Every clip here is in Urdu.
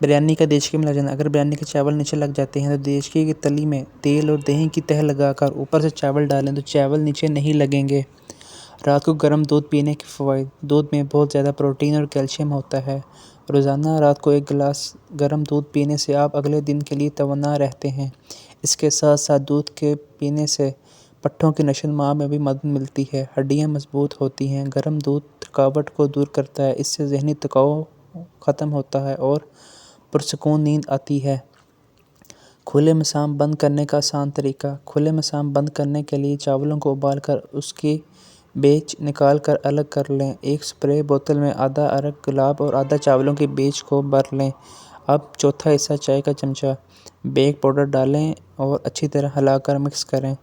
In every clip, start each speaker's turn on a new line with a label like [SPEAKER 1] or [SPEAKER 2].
[SPEAKER 1] بریانی کا دیچکی میں لگ جانا: اگر بریانی کے چاول نیچے لگ جاتے ہیں تو دیچکی کی تلی میں تیل اور دہی کی تہہ لگا کر اوپر سے چاول ڈالیں تو چاول نیچے نہیں لگیں گے۔ رات کو گرم دودھ پینے کے فوائد: دودھ میں بہت زیادہ پروٹین اور کیلشیم ہوتا ہے۔ روزانہ رات کو 1 گلاس گرم دودھ پینے سے آپ اگلے دن کے لیے توانا رہتے ہیں۔ اس کے ساتھ ساتھ دودھ کے پینے سے پٹھوں کی نشو و نما میں بھی مدد ملتی ہے، ہڈیاں مضبوط ہوتی ہیں۔ گرم دودھ تھکاوٹ کو دور کرتا ہے، اس سے ذہنی تناؤ ختم ہوتا ہے اور پرسکون نیند آتی ہے۔ کھلے مسام بند کرنے کا آسان طریقہ: کھلے مسام بند کرنے کے لیے چاولوں کو ابال کر اس کی بیج نکال کر الگ کر لیں۔ ایک سپرے بوتل میں آدھا ارگ گلاب اور آدھا چاولوں کے بیج کو بھر لیں۔ اب چوتھا حصہ چائے کا چمچہ بیکنگ پاؤڈر ڈالیں اور اچھی طرح ہلا کر مکس کریں۔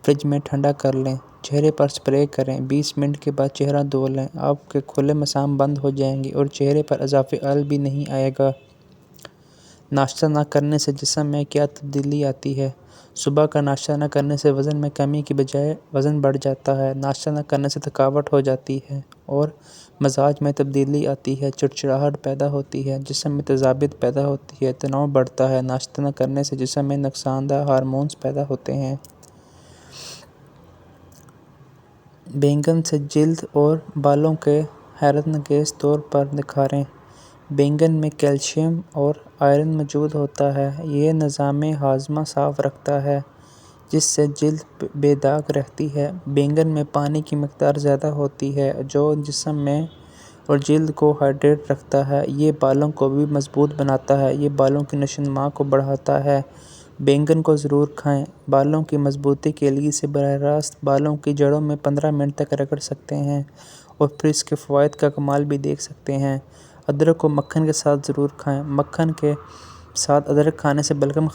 [SPEAKER 1] فریج میں ٹھنڈا کر لیں۔ چہرے پر سپرے کریں۔ 20 منٹ کے بعد چہرہ دھو لیں۔ آپ کے کھلے مسام بند ہو جائیں گے اور چہرے پر اضافی آئل بھی نہیں آئے گا۔ ناشتہ نہ کرنے سے جسم میں کیا تبدیلی آتی ہے؟ صبح کا ناشتہ نہ کرنے سے وزن میں کمی کی بجائے وزن بڑھ جاتا ہے۔ ناشتہ نہ کرنے سے تھکاوٹ ہو جاتی ہے اور مزاج میں تبدیلی آتی ہے۔ چڑچڑاہٹ پیدا ہوتی ہے۔ جسم میں تیزابیت پیدا ہوتی ہے۔ تناؤ بڑھتا ہے۔ ناشتہ نہ کرنے سے جسم میں نقصان دہ ہارمونز پیدا ہوتے ہیں۔ بینگن سے جلد اور بالوں کے حیرت انگیز طور پر نکھاریں۔ بینگن میں کیلشیم اور آئرن موجود ہوتا ہے۔ یہ نظام ہاضمہ صاف رکھتا ہے، جس سے جلد بے داغ رہتی ہے۔ بینگن میں پانی کی مقدار زیادہ ہوتی ہے، جو جسم میں اور جلد کو ہائیڈریٹ رکھتا ہے۔ یہ بالوں کو بھی مضبوط بناتا ہے۔ یہ بالوں کی نشو و نما کو بڑھاتا ہے۔ بینگن کو ضرور کھائیں۔ بالوں کی مضبوطی کے لیے اسے براہ راست بالوں کی جڑوں میں 15 منٹ تک رگڑ سکتے ہیں اور پھر اس کے فوائد کا کمال بھی دیکھ سکتے ہیں۔ ادرک کو مکھن کے ساتھ ضرور کھائیں۔ مکھن کے ساتھ ادرک کھانے سے بلغم